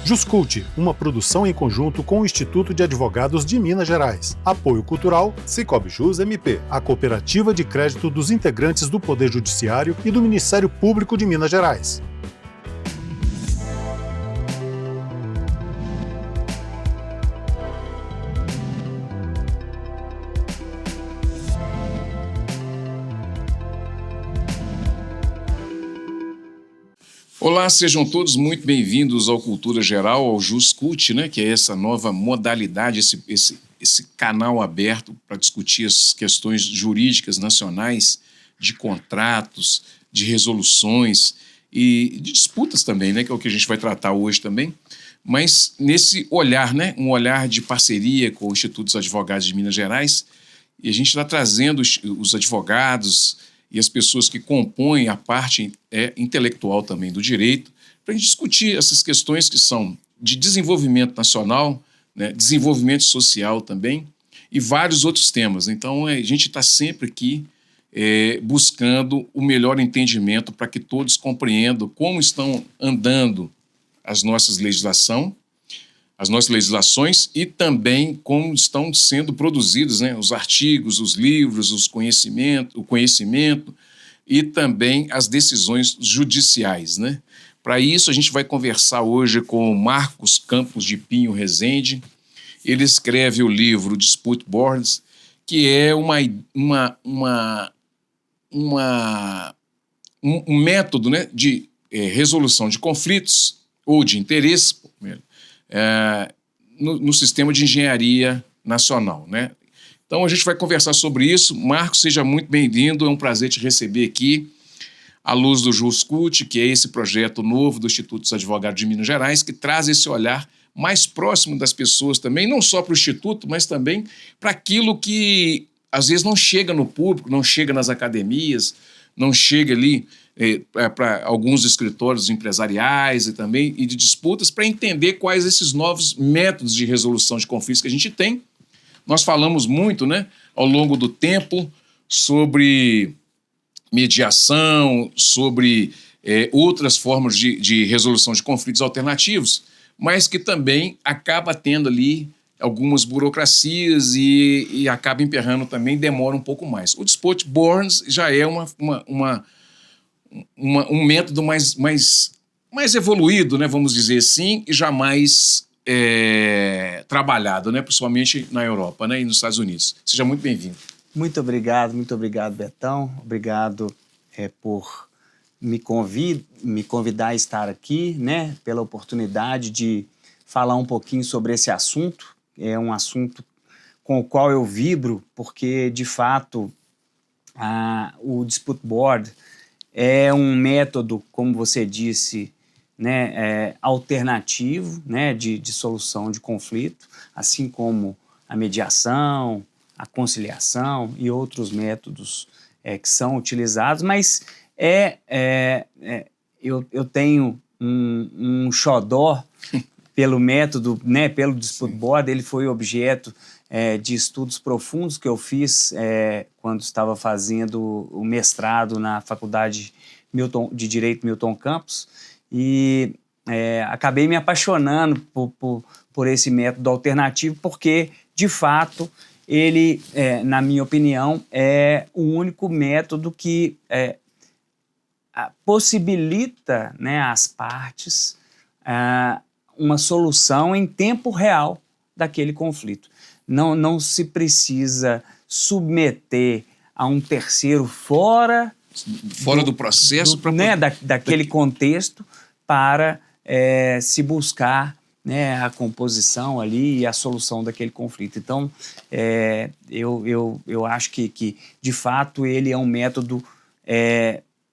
Juscult, uma produção em conjunto com o Instituto de Advogados de Minas Gerais. Apoio cultural, Sicoob Jus MP, a cooperativa de crédito dos integrantes do Poder Judiciário e do Ministério Público de Minas Gerais. Olá, sejam todos muito bem-vindos ao Cultura Geral, ao Juscult, né, que é essa nova modalidade, esse canal aberto para discutir as questões jurídicas nacionais, de contratos, de resoluções e de disputas também, né, que é o que a gente vai tratar hoje também, mas nesse olhar, né, um olhar de parceria com o Instituto dos Advogados de Minas Gerais, e a gente está trazendo os advogados e as pessoas que compõem a parte intelectual também do direito, para a gente discutir essas questões que são de desenvolvimento nacional, né, desenvolvimento social também, e vários outros temas. Então, a gente está sempre aqui buscando o melhor entendimento para que todos compreendam como estão andando as nossas legislações e também como estão sendo produzidos, né, os artigos, os livros, o conhecimento e também as decisões judiciais, né? Para isso, a gente vai conversar hoje com o Marcos Campos de Pinho Rezende. Ele escreve o livro Dispute Boards, que é um método, né, de resolução de conflitos ou de interesse no sistema de engenharia nacional, né? Então a gente vai conversar sobre isso. Marcos, seja muito bem-vindo, é um prazer te receber aqui à luz do Juscult, que é esse projeto novo do Instituto dos Advogados de Minas Gerais, que traz esse olhar mais próximo das pessoas também, não só para o Instituto, mas também para aquilo que às vezes não chega no público, não chega nas academias, não chega ali para alguns escritórios empresariais e de disputas, para entender quais esses novos métodos de resolução de conflitos que a gente tem. Nós falamos muito, né, ao longo do tempo sobre mediação, sobre outras formas de resolução de conflitos alternativos, mas que também acaba tendo ali algumas burocracias e acaba emperrando também, demora um pouco mais. O Dispute Boards já é um método mais evoluído, né, vamos dizer assim, e já mais trabalhado, né, principalmente na Europa, né, e nos Estados Unidos. Seja muito bem-vindo. Muito obrigado, Betão. Obrigado por me convidar a estar aqui, né, pela oportunidade de falar um pouquinho sobre esse assunto. É um assunto com o qual eu vibro, porque, de fato, o Dispute Board é um método, como você disse, né, alternativo, né, de solução de conflito, assim como a mediação, a conciliação e outros métodos que são utilizados, mas eu tenho um xodó pelo método, né, pelo Dispute Board. Ele foi objeto de estudos profundos que eu fiz quando estava fazendo o mestrado na Faculdade de Direito Milton Campos, e acabei me apaixonando por esse método alternativo, porque, de fato, ele, na minha opinião, é o único método que possibilita, né, às partes uma solução em tempo real daquele conflito. Não se precisa submeter a um terceiro fora do processo, daquele contexto, para se buscar, né, a composição ali e a solução daquele conflito. Então, eu acho que, de fato, ele é um método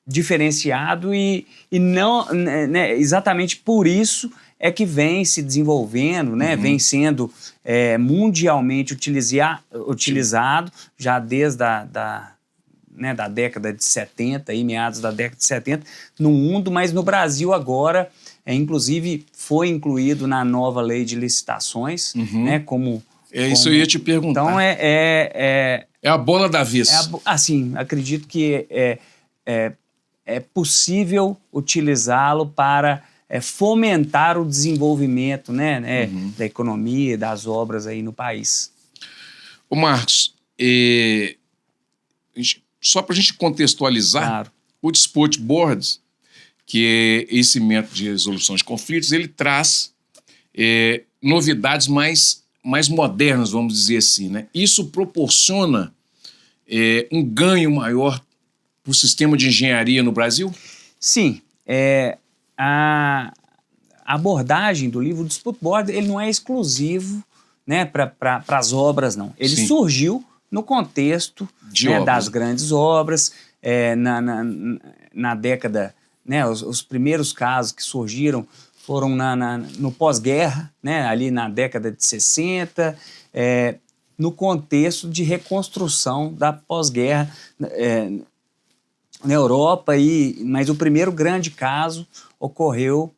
diferenciado e não, né, exatamente por isso é que vem se desenvolvendo, né, vem sendo mundialmente utilizado já desde da década de 70, meados da década de 70, no mundo, mas no Brasil agora, inclusive, foi incluído na nova lei de licitações, né, como... isso eu ia te perguntar. Então, é a bola da vez. Assim, acredito que é possível utilizá-lo para fomentar o desenvolvimento, né, da economia, das obras aí no país. Ô Marcos, só para a gente contextualizar, Claro. o Dispute Board, que é esse método de resolução de conflitos, ele traz novidades mais modernas, vamos dizer assim, né? Isso proporciona um ganho maior para o sistema de engenharia no Brasil? Sim, a abordagem do livro Dispute Board, ele não é exclusivo, né, para as obras, não. Ele Sim. surgiu no contexto, né, das grandes obras, na década, né, os primeiros casos que surgiram foram no pós-guerra, né, ali na década de 60, no contexto de reconstrução da pós-guerra na Europa, mas o primeiro grande caso ocorreu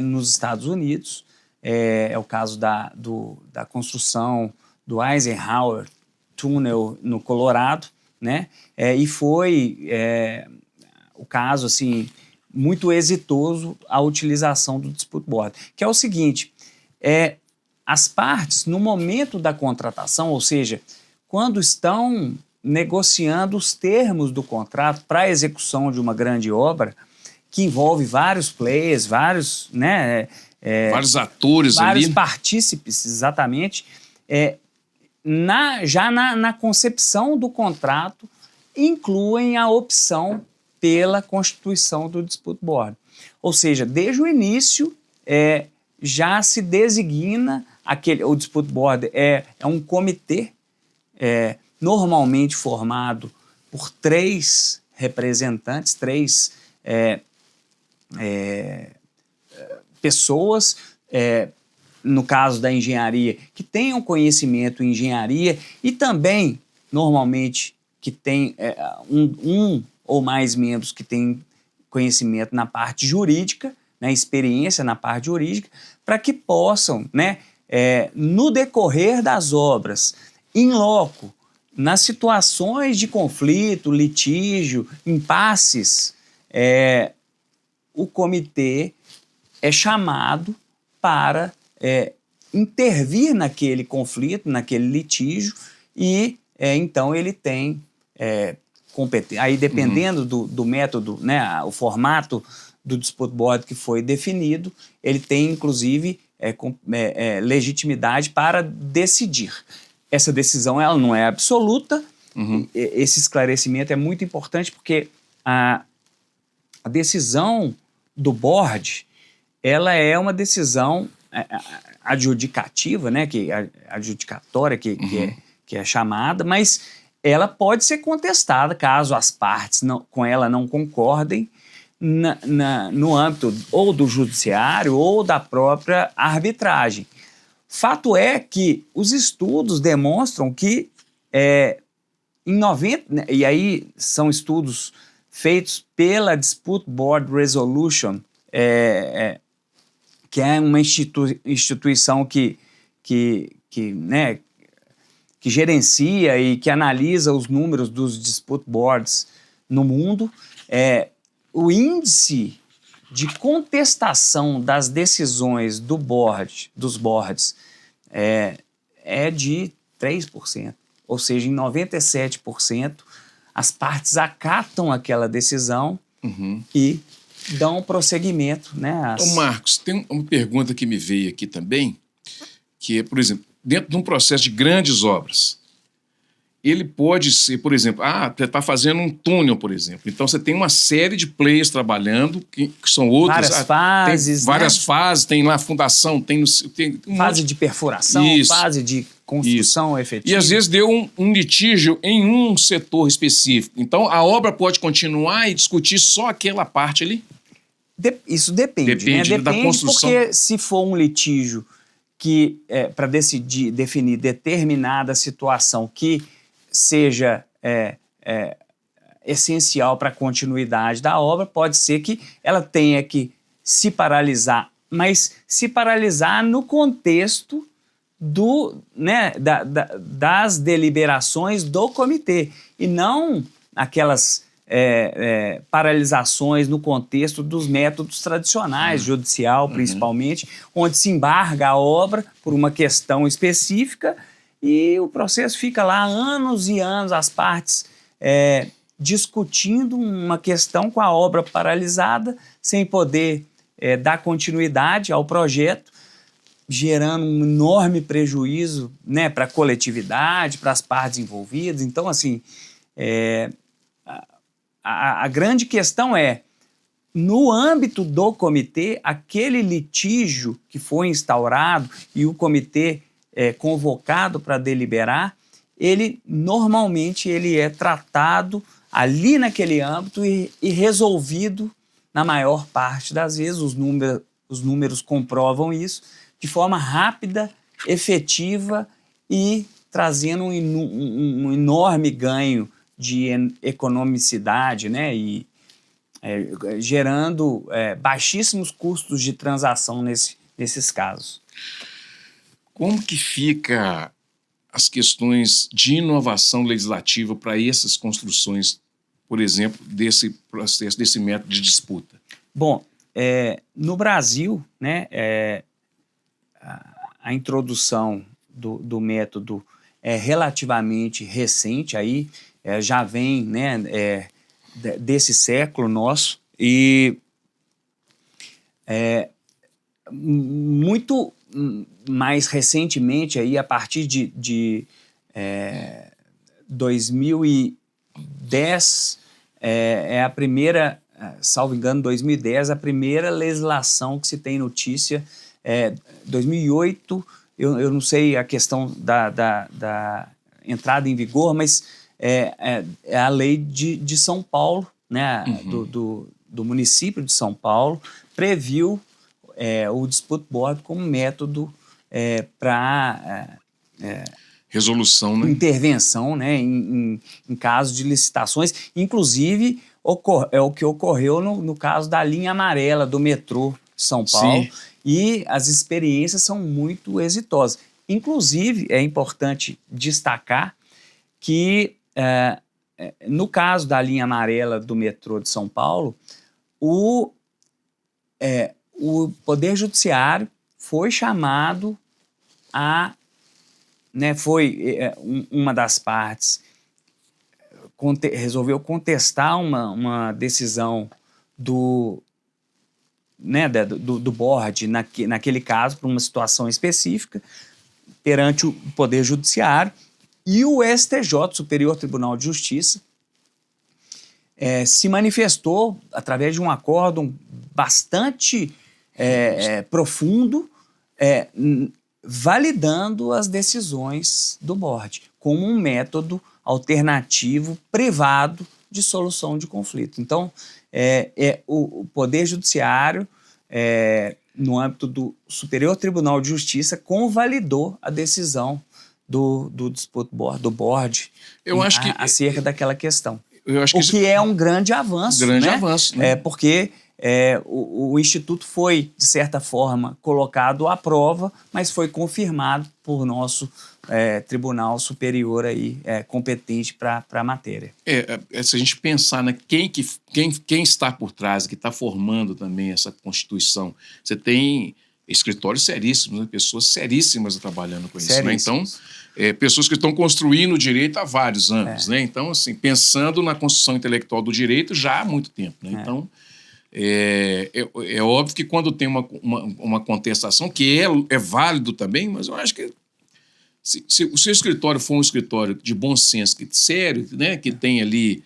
nos Estados Unidos. É o caso da construção do Eisenhower Tunnel no Colorado, né? E foi o caso assim, muito exitoso a utilização do Dispute Board, que é o seguinte: as partes, no momento da contratação, ou seja, quando estão negociando os termos do contrato para a execução de uma grande obra, que envolve vários players, vários, né, vários atores vários ali. partícipes, exatamente, já na concepção do contrato, incluem a opção pela constituição do Dispute Board. Ou seja, desde o início já se designa o Dispute Board é um comitê normalmente formado por 3 representantes, 3 pessoas, no caso da engenharia, que tenham conhecimento em engenharia e também, normalmente, que tem um ou mais membros que têm conhecimento na parte jurídica, né, experiência na parte jurídica, para que possam, né, no decorrer das obras, in loco, nas situações de conflito, litígio, impasses, o comitê é chamado para intervir naquele conflito, naquele litígio, e então ele tem competência. Aí, dependendo do método, né, o formato do Dispute Board que foi definido, ele tem, inclusive, legitimidade para decidir. Essa decisão ela não é absoluta. Esse esclarecimento é muito importante porque a decisão do board, ela é uma decisão adjudicativa, né, adjudicatória, que é chamada, mas ela pode ser contestada caso as partes com ela não concordem no âmbito ou do judiciário ou da própria arbitragem. Fato é que os estudos demonstram que em 90, e aí são estudos feitos pela Dispute Board Resolution, que é uma instituição que gerencia e que analisa os números dos dispute boards no mundo. O índice de contestação das decisões dos boards é de 3%. Ou seja, em 97%, as partes acatam aquela decisão e dão prosseguimento, né? Ô Marcos, tem uma pergunta que me veio aqui também, que é, por exemplo, dentro de um processo de grandes obras, ele pode ser, por exemplo, você está fazendo um túnel, por exemplo. Então, você tem uma série de players trabalhando, que são outros. Várias fases, tem várias né? fases, tem lá a fundação, tem fase de perfuração, fase de construção efetiva. E, às vezes, deu um litígio em um setor específico. Então, a obra pode continuar e discutir só aquela parte ali? Isso depende, né? Depende da construção. Porque se for um litígio para definir determinada situação que seja essencial para a continuidade da obra, pode ser que ela tenha que se paralisar, mas se paralisar no contexto das deliberações do comitê, e não aquelas paralisações no contexto dos métodos tradicionais, judicial principalmente, onde se embarga a obra por uma questão específica e o processo fica lá anos e anos, as partes discutindo uma questão com a obra paralisada, sem poder dar continuidade ao projeto, gerando um enorme prejuízo, né, para a coletividade, para as partes envolvidas. Então, assim, a grande questão é, no âmbito do comitê, aquele litígio que foi instaurado e o comitê convocado para deliberar, ele normalmente ele é tratado ali naquele âmbito e resolvido na maior parte das vezes, os números comprovam isso, de forma rápida, efetiva e trazendo um enorme ganho de economicidade, né? E gerando baixíssimos custos de transação nesses casos. Como que fica as questões de inovação legislativa para essas construções, por exemplo, desse processo, desse método de disputa? Bom, no Brasil, né, a introdução do método é relativamente recente, aí, já vem, né, desse século nosso, e muito mais recentemente, aí, a partir de 2010, é a primeira, salvo engano, 2010, a primeira legislação que se tem notícia. 2008, eu não sei a questão da entrada em vigor, mas é a lei de São Paulo, né, do município de São Paulo, previu o dispute board como método para resolução, né? Intervenção, né, em casos de licitações, inclusive o que ocorreu no caso da linha amarela do metrô de São Paulo. Sim. E as experiências são muito exitosas. Inclusive, é importante destacar que, no caso da linha amarela do metrô de São Paulo, o Poder Judiciário foi chamado a... Né, foi uma das partes, resolveu contestar uma decisão do board, naquele caso, por uma situação específica, perante o Poder Judiciário, e o STJ, Superior Tribunal de Justiça, se manifestou através de um acórdão bastante profundo, validando as decisões do board como um método alternativo privado de solução de conflito. Então, o Poder Judiciário, no âmbito do Superior Tribunal de Justiça, convalidou a decisão do dispute board, do board, acerca daquela questão. Eu acho que é um grande avanço. Avanço, né? Porque o Instituto foi, de certa forma, colocado à prova, mas foi confirmado por nosso Tribunal Superior aí, competente para a matéria. Se a gente pensar, né, quem está por trás, que está formando também essa Constituição, você tem escritórios seríssimos, né, pessoas seríssimas trabalhando com isso. Né? Então, pessoas que estão construindo o direito há vários anos. Né? Então, assim, pensando na construção intelectual do direito já há muito tempo. Né? Então, é óbvio que quando tem uma contestação, que é válido também, mas eu acho que se o seu escritório for um escritório de bom senso, sério, né, que tem ali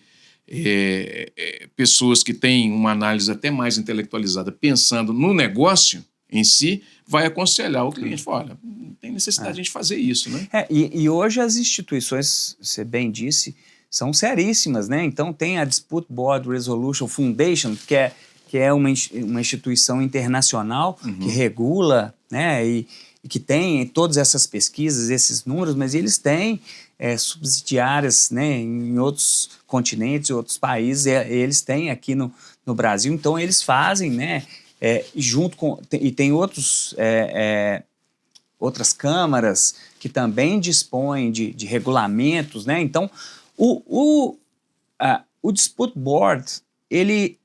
pessoas que têm uma análise até mais intelectualizada, pensando no negócio em si, vai aconselhar o cliente, olha, não tem necessidade de fazer isso. Né? E hoje as instituições, você bem disse, são seríssimas, né? Então tem a Dispute Board Resolution Foundation, que é uma instituição internacional que regula, né, e que tem todas essas pesquisas, esses números, mas eles têm subsidiárias, né, em outros continentes, outros países, eles têm aqui no Brasil, então eles fazem, né, junto com... E tem outras câmaras que também dispõem de regulamentos, né? Então, o o Dispute Board, ele,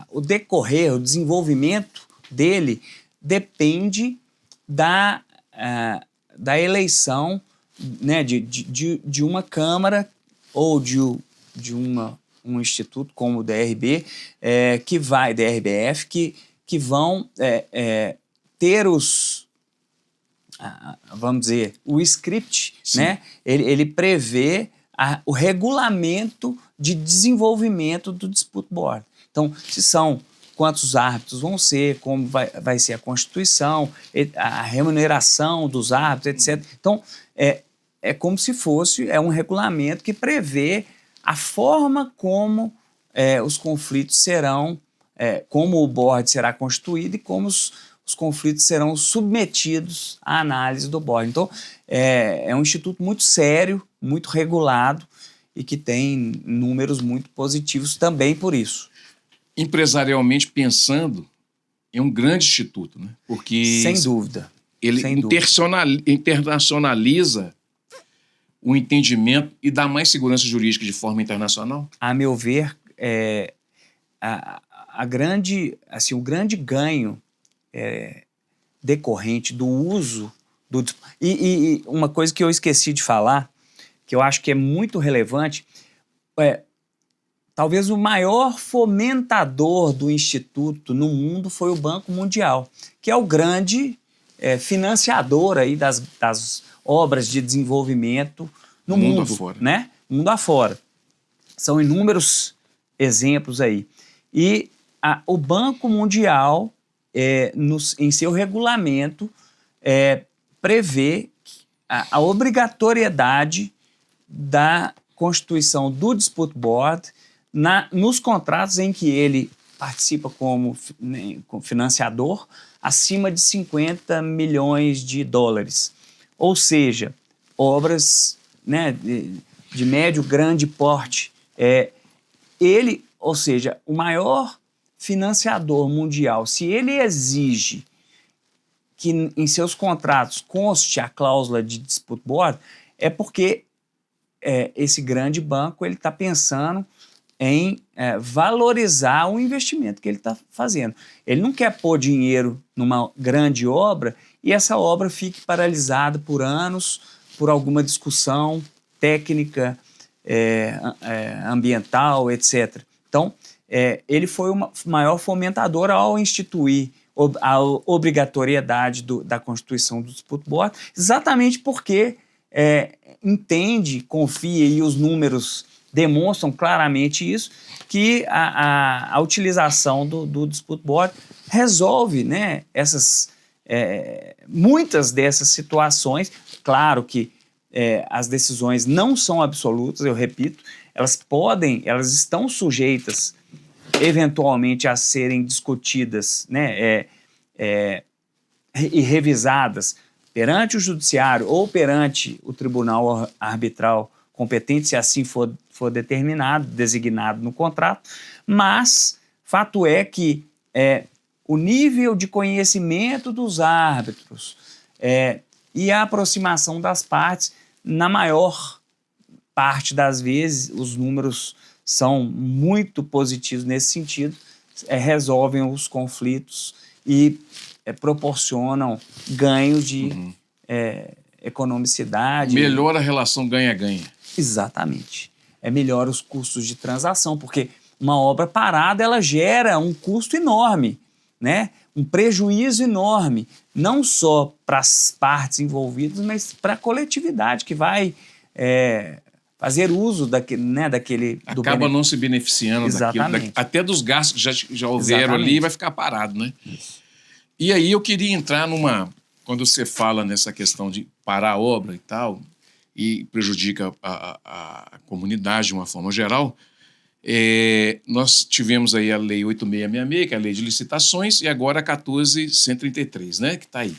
o decorrer, o desenvolvimento dele depende da eleição, né, de uma Câmara ou de um instituto como o DRB, DRBF, que vão ter vamos dizer, o script, né? Ele prevê o regulamento de desenvolvimento do Dispute Board. Então, quantos árbitros vão ser, como vai ser a constituição, a remuneração dos árbitros, etc. Então, é como se fosse um regulamento que prevê a forma como os conflitos serão, como o board será constituído e como os conflitos serão submetidos à análise do board. Então, é um instituto muito sério, muito regulado e que tem números muito positivos também por isso. Empresarialmente pensando, é um grande instituto, né? Porque sem dúvida. Ele internacionaliza o entendimento e dá mais segurança jurídica de forma internacional? A meu ver, o grande ganho decorrente do uso e uma coisa que eu esqueci de falar, que eu acho que é muito relevante, talvez o maior fomentador do Instituto no mundo foi o Banco Mundial, que é o grande financiador aí das obras de desenvolvimento no mundo afora. Né? Mundo afora. São inúmeros exemplos aí. E o Banco Mundial, em seu regulamento, prevê a obrigatoriedade da constituição do Dispute Board nos contratos em que ele participa como financiador acima de 50 milhões de dólares. Ou seja, obras, né, de médio, grande porte. Ou seja, o maior financiador mundial, se ele exige que em seus contratos conste a cláusula de Dispute Board, é porque esse grande banco está pensando em valorizar o investimento que ele está fazendo. Ele não quer pôr dinheiro numa grande obra e essa obra fique paralisada por anos, por alguma discussão técnica, ambiental, etc. Então, ele foi o maior fomentador ao instituir a obrigatoriedade da constituição do Dispute Board, exatamente porque entende, confia, e os números demonstram claramente isso, que a utilização do Dispute Board resolve, né, muitas dessas situações. Claro que as decisões não são absolutas, eu repito, elas estão sujeitas eventualmente a serem discutidas, né, e revisadas perante o judiciário ou perante o tribunal arbitral competente, se assim for designado no contrato, mas fato é que o nível de conhecimento dos árbitros e a aproximação das partes, na maior parte das vezes, os números são muito positivos nesse sentido, resolvem os conflitos e proporcionam ganhos de economicidade. Melhora a relação ganha-ganha. Exatamente. Melhora os custos de transação, porque uma obra parada ela gera um custo enorme, né? Um prejuízo enorme, não só para as partes envolvidas, mas para a coletividade que vai fazer uso daquele... Acaba não se beneficiando daquilo, até dos gastos que já houveram ali, vai ficar parado, né? E aí eu queria entrar quando você fala nessa questão de parar a obra e tal, e prejudica a comunidade de uma forma geral, nós tivemos aí a Lei 8666, que é a Lei de Licitações, e agora a 14133, né, que está aí.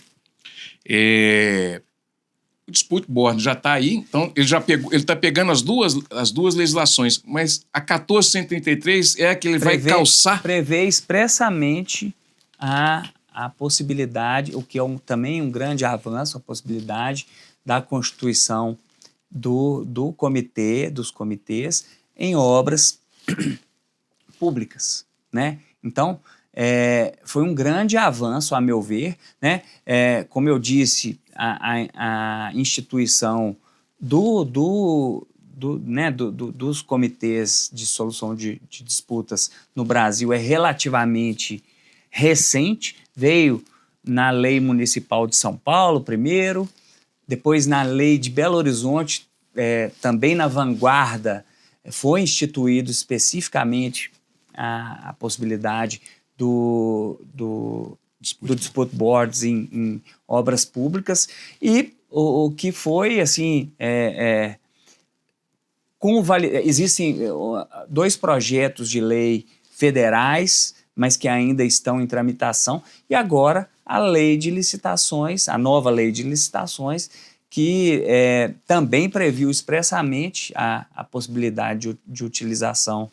O Dispute Board já está aí, então ele está pegando as duas legislações, mas a 14133 é a que ele vai calçar. Prevê expressamente a possibilidade, o que é também um grande avanço, a possibilidade da constituição do comitê, dos comitês, em obras públicas, né? Então, foi um grande avanço, a meu ver, né? Como eu disse, a instituição dos comitês de solução de disputas no Brasil é relativamente recente, veio na Lei Municipal de São Paulo primeiro, depois na Lei de Belo Horizonte, também na vanguarda, foi instituído especificamente a possibilidade do Dispute Boards em obras públicas, e o que foi, assim, existem 2 projetos de lei federais, mas que ainda estão em tramitação, e agora a lei de licitações, a nova lei de licitações, que também previu expressamente a possibilidade de utilização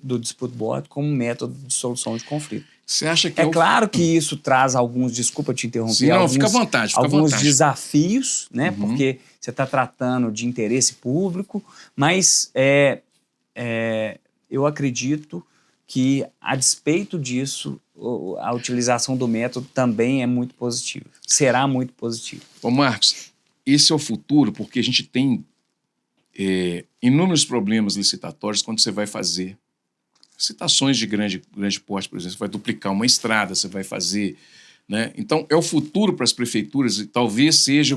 do Dispute Board como método de solução de conflito. Você acha que claro que isso traz alguns, desculpa te interromper, Sim, não, fica à vontade, alguns desafios, né? Porque você está tratando de interesse público, mas eu acredito que, a despeito disso, a utilização do método também é muito positiva, será muito positiva. Ô Marcos, esse é o futuro, porque a gente tem inúmeros problemas licitatórios quando você vai fazer licitações de grande porte, por exemplo, você vai duplicar uma estrada, você vai fazer, né? Então, é o futuro para as prefeituras, e talvez seja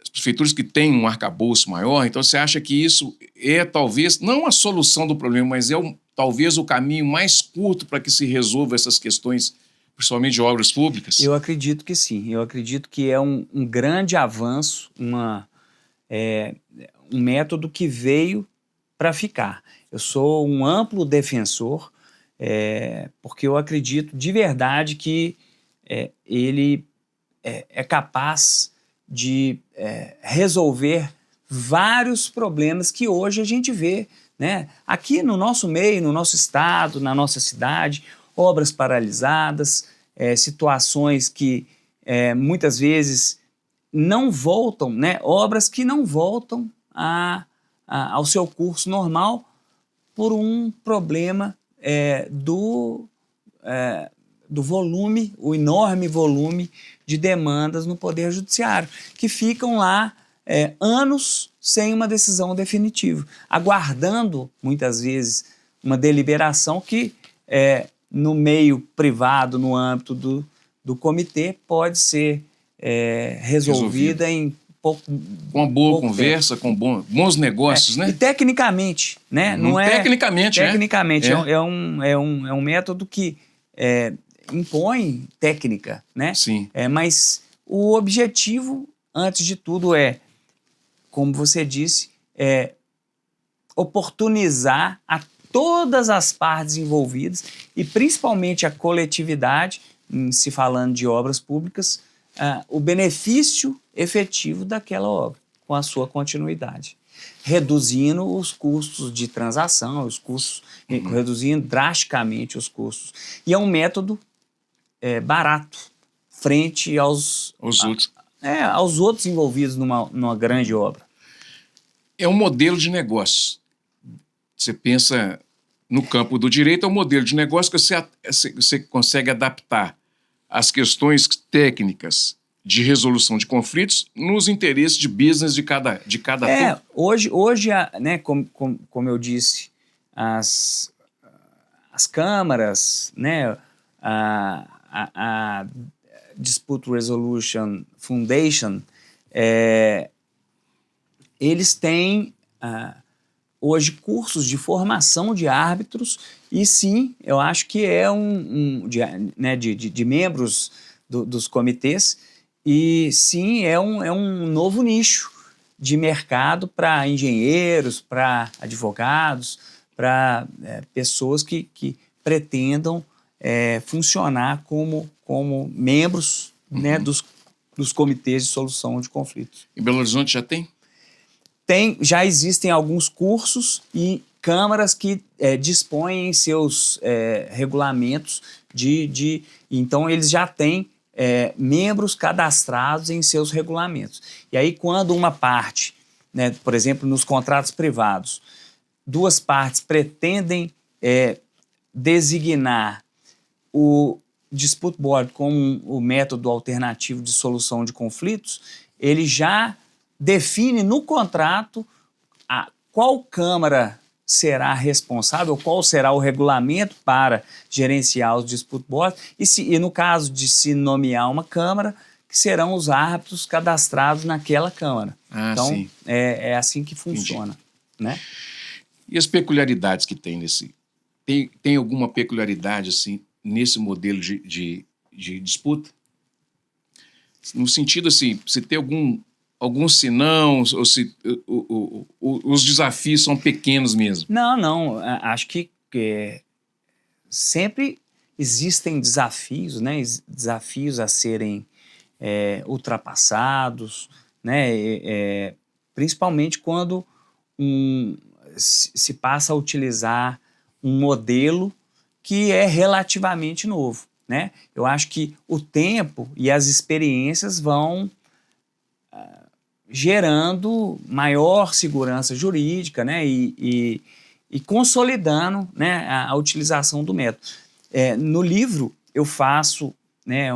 as prefeituras que têm um arcabouço maior. Então, você acha que isso talvez, não a solução do problema, mas talvez o caminho mais curto para que se resolva essas questões, principalmente de obras públicas? Eu acredito que sim. Eu acredito que é um grande avanço, um método que veio para ficar. Eu sou um amplo defensor, porque eu acredito de verdade que ele é capaz de resolver vários problemas que hoje a gente vê, né? Aqui no nosso meio, no nosso estado, na nossa cidade, obras paralisadas, situações que muitas vezes não voltam, né? Obras que não voltam ao seu curso normal por um problema do volume, o enorme volume de demandas no Poder Judiciário, que ficam lá anos sem uma decisão definitiva, aguardando, muitas vezes, uma deliberação que, no meio privado, no âmbito do comitê, pode ser resolvida em pouco com uma boa conversa, tempo. Com bons negócios, né? E tecnicamente, né? Não tecnicamente, é um método que impõe técnica, né? Sim. Mas o objetivo, antes de tudo, como você disse, oportunizar a todas as partes envolvidas, e principalmente a coletividade, se falando de obras públicas, o benefício efetivo daquela obra, com a sua continuidade, reduzindo os custos de transação, reduzindo drasticamente os custos. E é um método barato, frente aos outros envolvidos numa grande obra. É um modelo de negócio. Você pensa no campo do direito, é um modelo de negócio que você consegue adaptar as questões técnicas de resolução de conflitos nos interesses de business de cada hoje né, como eu disse, as câmaras, né, a Dispute Resolution Foundation, eles têm hoje cursos de formação de árbitros, e sim, eu acho que de membros dos comitês, e sim, é um novo nicho de mercado para engenheiros, para advogados, para pessoas que pretendam funcionar como membros, né, dos comitês de solução de conflitos. Em Belo Horizonte já tem? Já existem alguns cursos e câmaras que dispõem em seus regulamentos então eles já têm membros cadastrados em seus regulamentos. E aí, quando uma parte, né, por exemplo, nos contratos privados, duas partes pretendem designar o Dispute Board como o método alternativo de solução de conflitos, ele já define no contrato qual Câmara será responsável, qual será o regulamento para gerenciar os dispute boards e no caso de se nomear uma Câmara, que serão os árbitros cadastrados naquela Câmara. Então, sim. É assim que funciona. Né? E as peculiaridades que tem nesse... Tem alguma peculiaridade assim, nesse modelo de disputa? No sentido assim, se tem algum senão, ou se os desafios são pequenos mesmo? Não. Acho que sempre existem desafios, né? Desafios a serem ultrapassados, né? Principalmente quando se passa a utilizar um modelo que é relativamente novo, né? Eu acho que o tempo e as experiências vão gerando maior segurança jurídica, né? E consolidando, né, a utilização do método. No livro eu faço, né,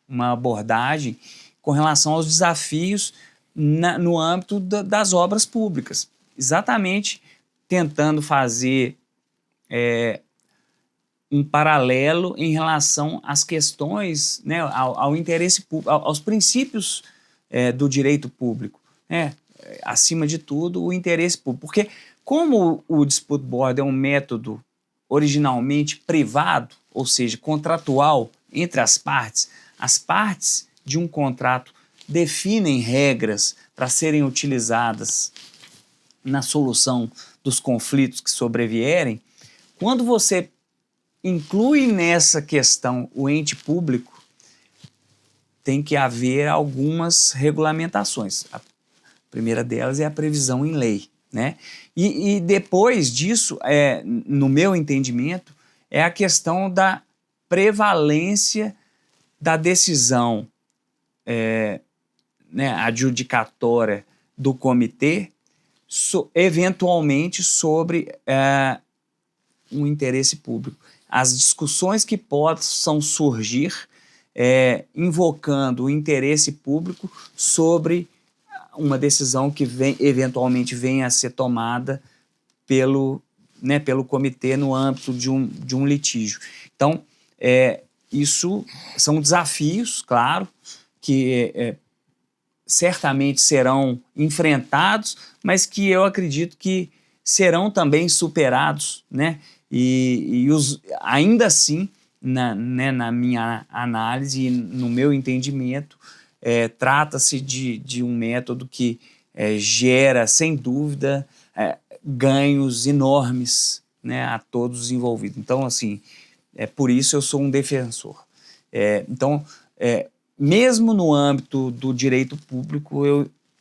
uma abordagem com relação aos desafios no âmbito das obras públicas, exatamente tentando fazer um paralelo em relação às questões, né, ao interesse público, aos princípios do direito público, né? Acima de tudo, o interesse público. Porque como o Dispute Board é um método originalmente privado, ou seja, contratual entre as partes de um contrato definem regras para serem utilizadas na solução dos conflitos que sobrevierem. Quando você inclui nessa questão o ente público, tem que haver algumas regulamentações. A primeira delas é a previsão em lei, né? E depois disso, no meu entendimento, é a questão da prevalência da decisão né, adjudicatória do comitê, eventualmente sobre um interesse público. As discussões que possam surgir invocando o interesse público sobre uma decisão que eventualmente venha a ser tomada pelo comitê no âmbito de um litígio. Então, isso são desafios, claro, que certamente serão enfrentados, mas que eu acredito que serão também superados, né? Ainda assim, na minha análise e no meu entendimento, trata-se de um método que gera, sem dúvida, ganhos enormes, né, a todos os envolvidos. Então, assim, por isso eu sou um defensor. Então, mesmo no âmbito do direito público,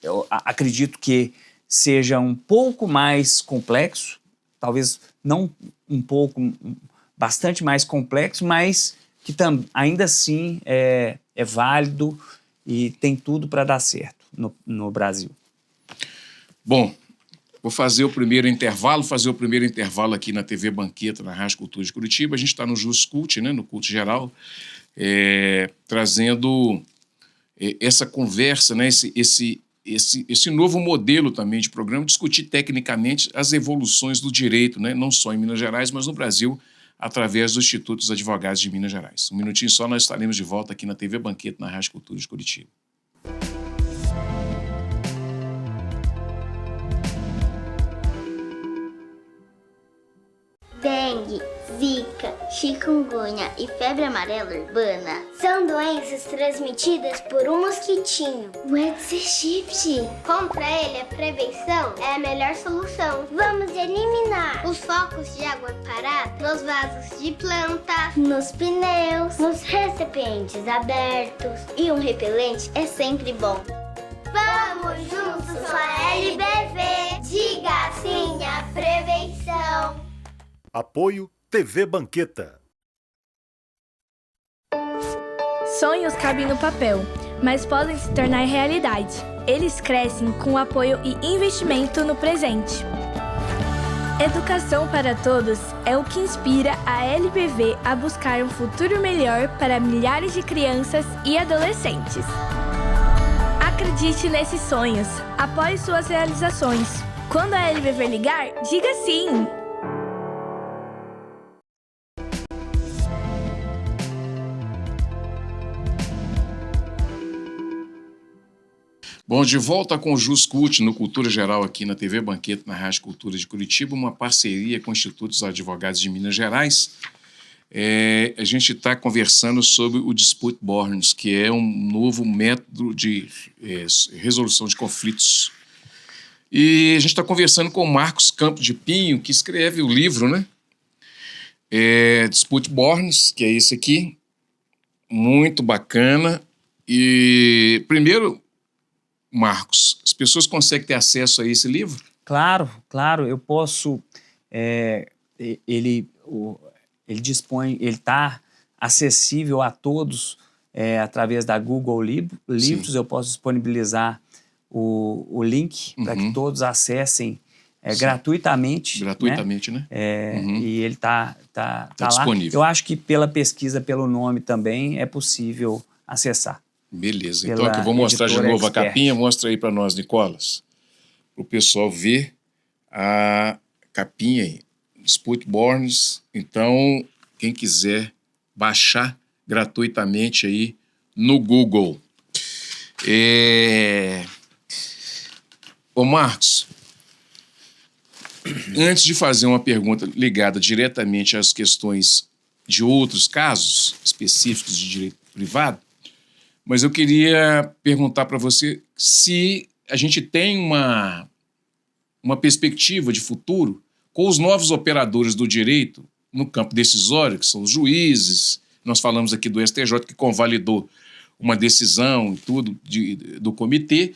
eu acredito que seja um pouco mais complexo, talvez não um pouco, bastante mais complexo, mas que ainda assim é válido e tem tudo para dar certo no Brasil. Bom, vou fazer o primeiro intervalo aqui na TV Banqueta, na Rádio Cultura de Curitiba. A gente está no JusCult, né, no culto geral, trazendo essa conversa, né, esse novo modelo também de programa, discutir tecnicamente as evoluções do direito, né, não só em Minas Gerais, mas no Brasil, através do Instituto dos Advogados de Minas Gerais. Um minutinho só, nós estaremos de volta aqui na TV Banqueta, na Rádio Cultura de Curitiba. Dengue, zika, chikungunya e febre amarela urbana são doenças transmitidas por um mosquitinho, o Aedes aegypti. Contra ele, a prevenção é a melhor solução. Vamos eliminar os focos de água parada nos vasos de plantas, nos pneus, nos recipientes abertos. E um repelente é sempre bom. Vamos juntos com a LBV. Diga sim à prevenção. Apoio TV Banqueta. Sonhos cabem no papel, mas podem se tornar realidade. Eles crescem com apoio e investimento no presente. Educação para todos é o que inspira a LBV a buscar um futuro melhor para milhares de crianças e adolescentes. Acredite nesses sonhos, apoie suas realizações. Quando a LBV ligar, diga sim! Bom, de volta com o JusCult no Cultura Geral aqui na TV Banquete, na Rádio Cultura de Curitiba, uma parceria com o Instituto dos Advogados de Minas Gerais. A gente está conversando sobre o Dispute Borns, que é um novo método de resolução de conflitos. E a gente está conversando com o Marcos Campos de Pinho, que escreve o livro, né? Dispute Borns, que é esse aqui, muito bacana. E, primeiro, Marcos, as pessoas conseguem ter acesso a esse livro? Claro, claro, eu posso. Ele dispõe, ele está acessível a todos através da Google Livros. Eu posso disponibilizar o link para que todos acessem gratuitamente. Gratuitamente, né? E ele está lá. Disponível. Eu acho que pela pesquisa, pelo nome também, é possível acessar. Beleza, então aqui eu vou mostrar de novo a capinha. Mostra aí para nós, Nicolas, para o pessoal ver a capinha aí, Dispute Borns. Então, quem quiser baixar gratuitamente aí no Google. Ô Marcos, antes de fazer uma pergunta ligada diretamente às questões de outros casos específicos de direito privado, mas eu queria perguntar para você se a gente tem uma perspectiva de futuro com os novos operadores do direito no campo decisório, que são os juízes. Nós falamos aqui do STJ, que convalidou uma decisão e tudo do comitê,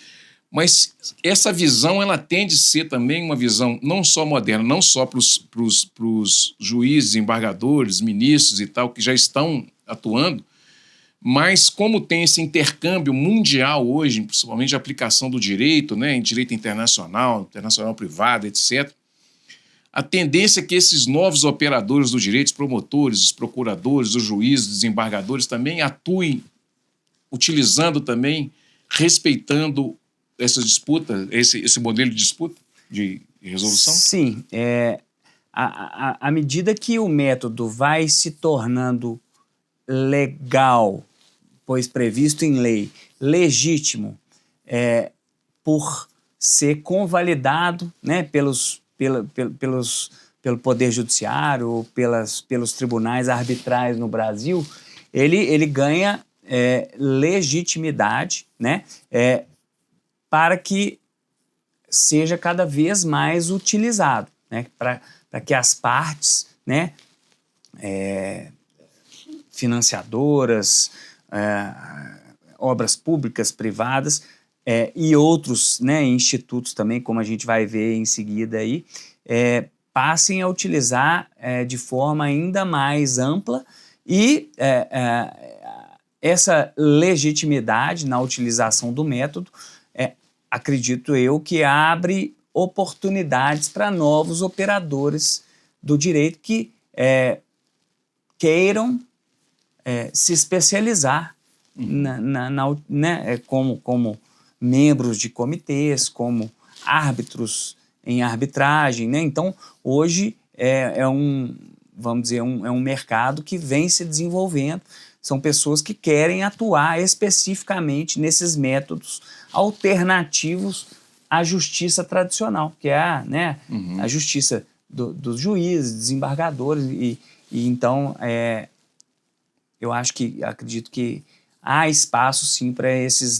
mas essa visão ela tende a ser também uma visão não só moderna, não só para os juízes, embargadores, ministros e tal, que já estão atuando, mas como tem esse intercâmbio mundial hoje, principalmente de aplicação do direito, né, em direito internacional privado, etc., a tendência é que esses novos operadores do direito, os promotores, os procuradores, os juízes, os desembargadores, também atuem utilizando também, respeitando essa disputa, esse modelo de disputa, de resolução? Sim. À medida que o método vai se tornando legal, pois previsto em lei, legítimo, por ser convalidado, né, pelo Poder Judiciário, pelos tribunais arbitrais no Brasil, ele ganha legitimidade, né, para que seja cada vez mais utilizado, né, para que as partes, né, financiadoras, obras públicas, privadas, e outros, né, institutos também, como a gente vai ver em seguida aí, passem a utilizar de forma ainda mais ampla e essa legitimidade na utilização do método, acredito eu, que abre oportunidades para novos operadores do direito que queiram se especializar como membros de comitês, como árbitros em arbitragem, né? Então, hoje vamos dizer, um mercado que vem se desenvolvendo. São pessoas que querem atuar especificamente nesses métodos alternativos à justiça tradicional, que é a justiça dos juízes, desembargadores. E então, eu acredito que há espaço, sim, para esses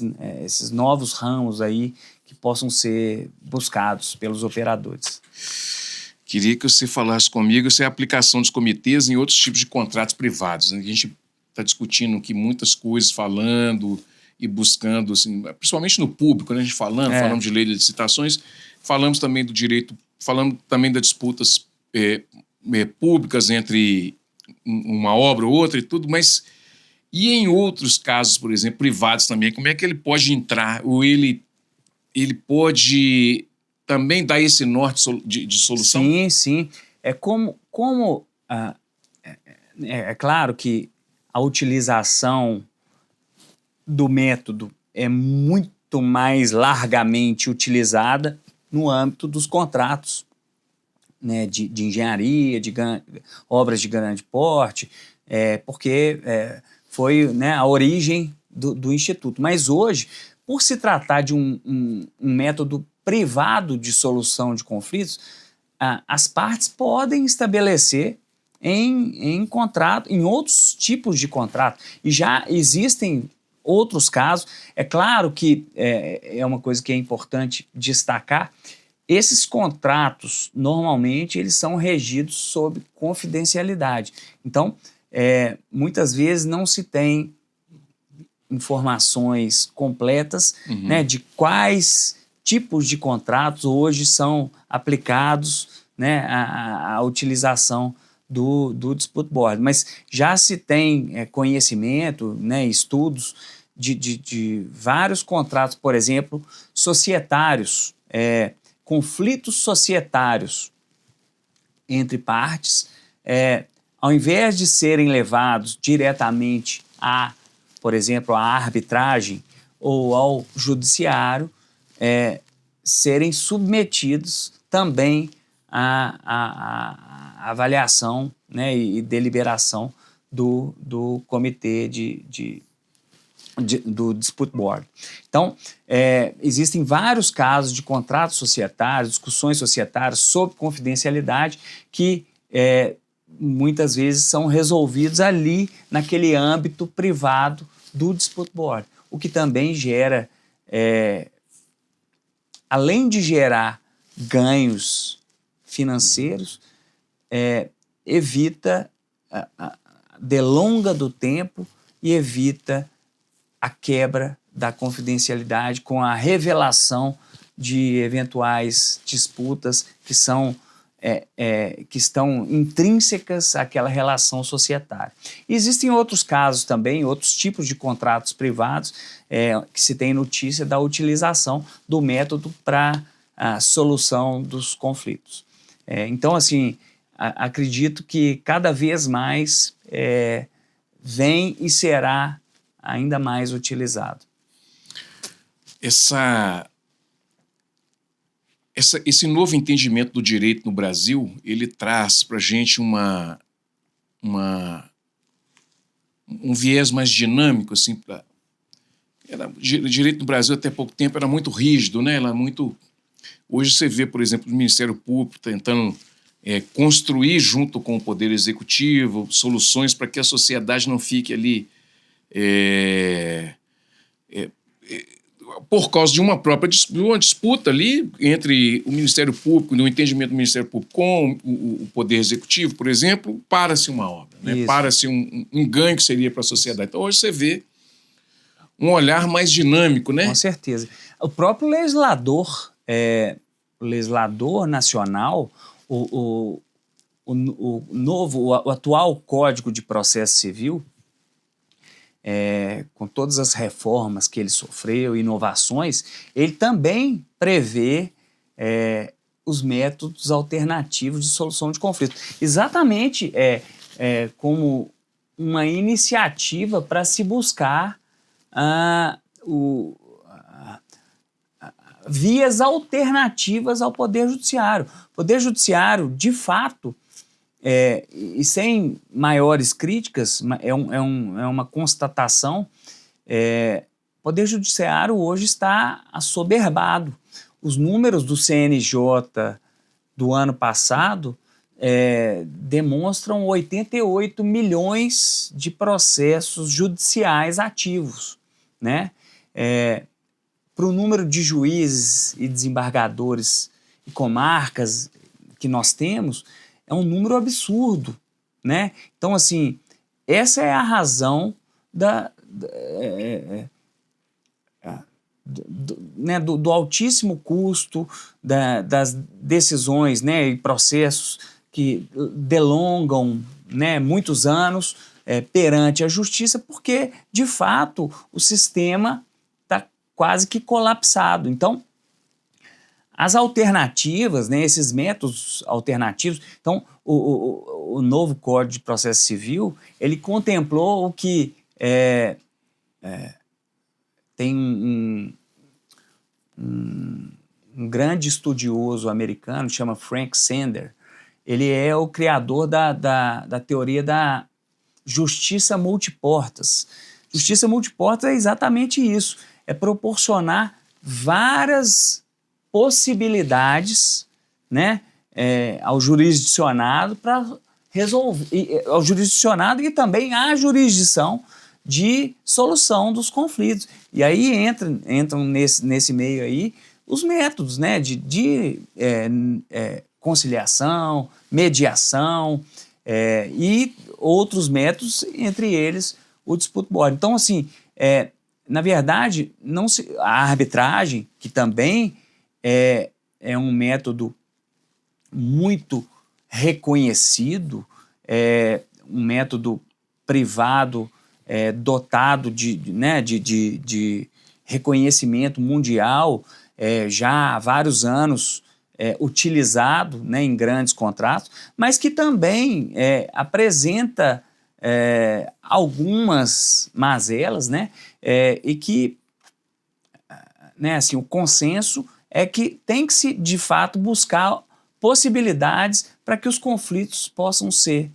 novos ramos aí que possam ser buscados pelos operadores. Queria que você falasse comigo a aplicação dos comitês em outros tipos de contratos privados, né? A gente está discutindo aqui muitas coisas, falando e buscando, assim, principalmente no público, né? A gente falamos de lei de licitações, falamos também do direito, falamos também das disputas públicas entre uma obra ou outra e tudo, mas E em outros casos, por exemplo, privados também, como é que ele pode entrar? Ou ele pode também dar esse norte de solução? Sim, sim. É é claro que a utilização do método é muito mais largamente utilizada no âmbito dos contratos, né, de engenharia, obras de grande porte, porque foi, né, a origem do Instituto. Mas hoje, por se tratar de um método privado de solução de conflitos, as partes podem estabelecer em contrato, em outros tipos de contrato. E já existem outros casos. É claro que é uma coisa que é importante destacar. Esses contratos, normalmente, eles são regidos sob confidencialidade. Então, muitas vezes não se tem informações completas, né, de quais tipos de contratos hoje são aplicados, né, a utilização do dispute board. Mas já se tem conhecimento, né, estudos de vários contratos, por exemplo, societários, conflitos societários entre partes, ao invés de serem levados diretamente por exemplo, à arbitragem ou ao judiciário, serem submetidos também à avaliação, né, e deliberação do comitê do dispute board. Então, existem vários casos de contratos societários, discussões societárias sob confidencialidade que muitas vezes são resolvidos ali naquele âmbito privado do dispute board, o que também gera, além de gerar ganhos financeiros, evita delonga do tempo e evita a quebra da confidencialidade com a revelação de eventuais disputas que estão intrínsecas àquela relação societária. E existem outros casos também, outros tipos de contratos privados que se tem notícia da utilização do método para a solução dos conflitos. Então, assim, acredito que cada vez mais vem e será ainda mais utilizado. Esse novo entendimento do direito no Brasil, ele traz para a gente um viés mais dinâmico, assim, o direito no Brasil até pouco tempo era muito rígido, né? Hoje você vê, por exemplo, o Ministério Público tentando construir junto com o Poder Executivo soluções para que a sociedade não fique ali por causa de uma própria disputa ali entre o Ministério Público, no entendimento do Ministério Público com o Poder Executivo, por exemplo, para-se uma obra, né? Para-se um ganho que seria para a sociedade. Então, hoje você vê um olhar mais dinâmico, né? Com certeza. O próprio legislador nacional, o atual Código de Processo Civil, com todas as reformas que ele sofreu, inovações, ele também prevê os métodos alternativos de solução de conflitos. Exatamente como uma iniciativa para se buscar vias alternativas ao Poder Judiciário. O Poder Judiciário, de fato, e sem maiores críticas, é uma constatação, o Poder Judiciário hoje está assoberbado. Os números do CNJ do ano passado demonstram 88 milhões de processos judiciais ativos, né? Para o número de juízes e desembargadores e comarcas que nós temos, é um número absurdo, né? Então, assim, essa é a razão do altíssimo custo das decisões, né, e processos que delongam, né, muitos anos, perante a justiça, porque, de fato, o sistema está quase que colapsado. Então, as alternativas, né, esses métodos alternativos, então, o novo Código de Processo Civil, ele contemplou o que tem um grande estudioso americano, chama Frank Sander. Ele é o criador da teoria da justiça multiportas. Justiça multiportas é exatamente isso, é proporcionar várias possibilidades, né, ao jurisdicionado para resolver, ao jurisdicionado e também à jurisdição de solução dos conflitos. E aí entram nesse meio aí os métodos, né, de conciliação, mediação e outros métodos, entre eles o dispute board. Então, assim, na verdade, a arbitragem, que também é um método muito reconhecido, um método privado dotado de reconhecimento mundial, já há vários anos utilizado, né, em grandes contratos, mas que também apresenta algumas mazelas, né, e que, né, assim, o consenso é que tem que se, de fato, buscar possibilidades para que os conflitos possam ser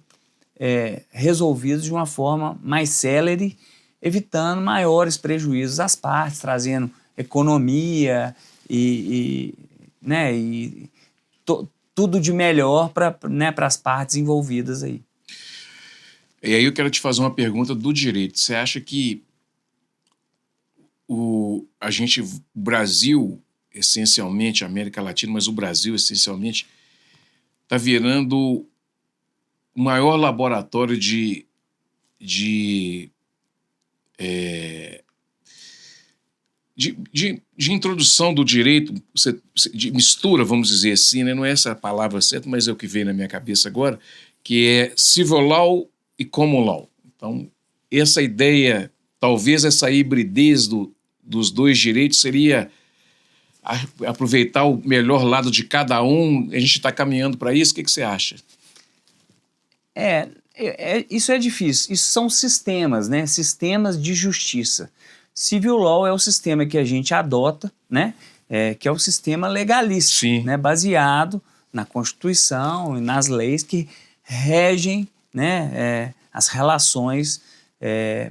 resolvidos de uma forma mais célere, evitando maiores prejuízos às partes, trazendo economia tudo de melhor para as partes envolvidas aí. E aí eu quero te fazer uma pergunta do direito. Você acha que o Brasil, essencialmente, a América Latina, mas o Brasil, essencialmente, está virando o maior laboratório de introdução do direito, de mistura, vamos dizer assim, né? Não é essa a palavra certa, mas é o que veio na minha cabeça agora, que é civil law e common law. Então, essa ideia, talvez essa hibridez dos dois direitos seria aproveitar o melhor lado de cada um. A gente está caminhando para isso. O que você acha? Isso é difícil. Isso são sistemas, né? Sistemas de justiça. Civil law é o sistema que a gente adota, né? Que é o sistema legalista, né? Baseado na Constituição e nas leis que regem, né, as relações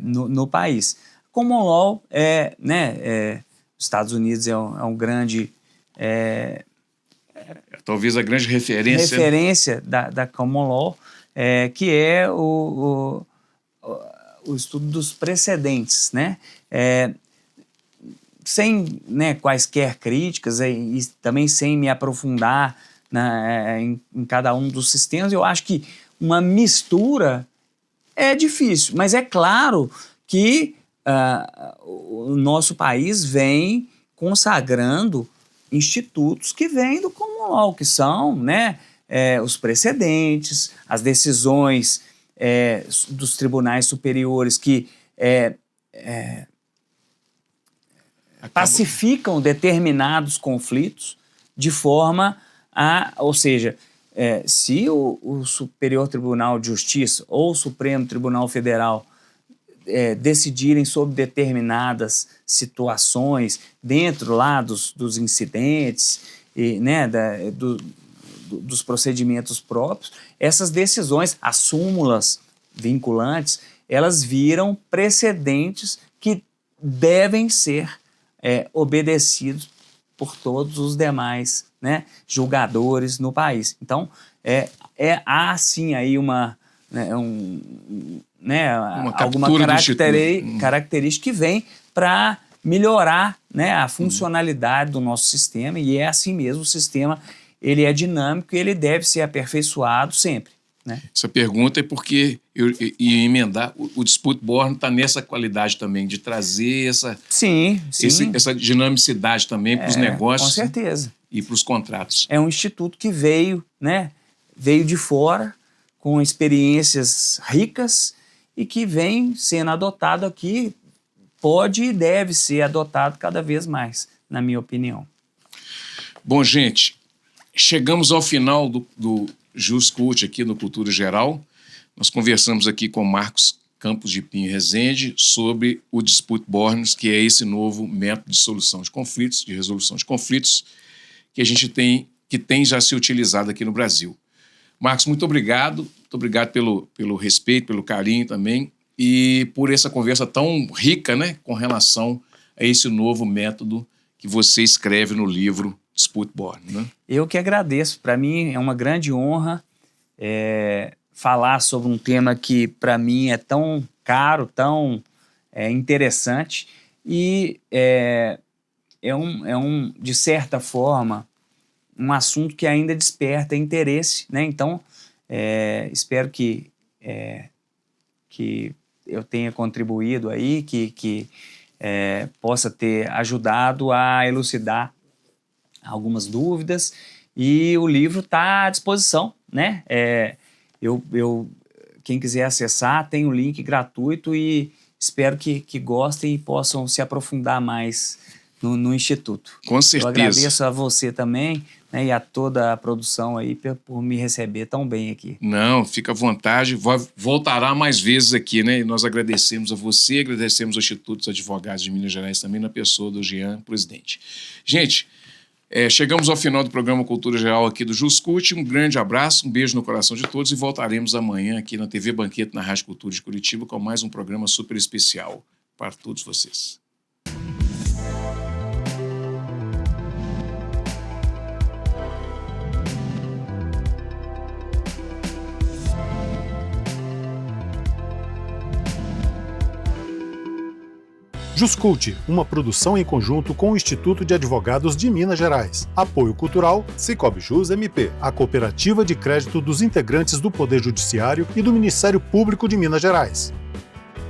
no país. Common law os Estados Unidos é um grande... talvez a grande referência da Common Law, que é o estudo dos precedentes, né? Sem, né, quaisquer críticas e também sem me aprofundar em cada um dos sistemas, eu acho que uma mistura é difícil, mas é claro que o nosso país vem consagrando institutos que vêm do Common Law, que são, né, os precedentes, as decisões dos tribunais superiores que pacificam determinados conflitos de forma ou seja, se o Superior Tribunal de Justiça ou o Supremo Tribunal Federal decidirem sobre determinadas situações dentro lá dos incidentes e, né, dos procedimentos próprios, essas decisões, as súmulas vinculantes, elas viram precedentes que devem ser obedecidos por todos os demais, né, julgadores no país. Então, há sim aí uma alguma característica que vem para melhorar, né, a funcionalidade do nosso sistema, e é assim mesmo. O sistema ele é dinâmico e ele deve ser aperfeiçoado sempre, né? Essa pergunta é porque eu ia emendar, o dispute board está nessa qualidade também, de trazer essa dinamicidade também para os negócios. Com certeza. E para os contratos. É um instituto que veio de fora, com experiências ricas e que vem sendo adotado aqui, pode e deve ser adotado cada vez mais, na minha opinião. Bom, gente, chegamos ao final do JusCult aqui no Cultura Geral. Nós conversamos aqui com Marcos Campos de Pinho Rezende sobre o Dispute-Bornes, que é esse novo método de solução de conflitos, de resolução de conflitos, que a gente tem já se utilizado aqui no Brasil. Marcos, muito obrigado pelo respeito, pelo carinho também, e por essa conversa tão rica, né, com relação a esse novo método que você escreve no livro Dispute-Bornes, né? Eu que agradeço. Para mim é uma grande honra falar sobre um tema que para mim é tão caro, tão interessante e de certa forma, um assunto que ainda desperta interesse, né? Então, espero que eu tenha contribuído aí, que possa ter ajudado a elucidar algumas dúvidas, e o livro está à disposição, né? Quem quiser acessar, tem um link gratuito e espero que gostem e possam se aprofundar mais no Instituto. Com certeza. Eu agradeço a você também, né, e a toda a produção aí por me receber tão bem aqui. Não, fica à vontade, voltará mais vezes aqui, né? E nós agradecemos a você, agradecemos ao Instituto dos Advogados de Minas Gerais também, na pessoa do Jean, presidente. Gente, chegamos ao final do programa Cultura Geral aqui do JusCult. Um grande abraço, um beijo no coração de todos e voltaremos amanhã aqui na TV Banquete, na Rádio Cultura de Curitiba, com mais um programa super especial para todos vocês. JusCult, uma produção em conjunto com o Instituto de Advogados de Minas Gerais. Apoio cultural, Cicobi Jus MP, a cooperativa de crédito dos integrantes do Poder Judiciário e do Ministério Público de Minas Gerais.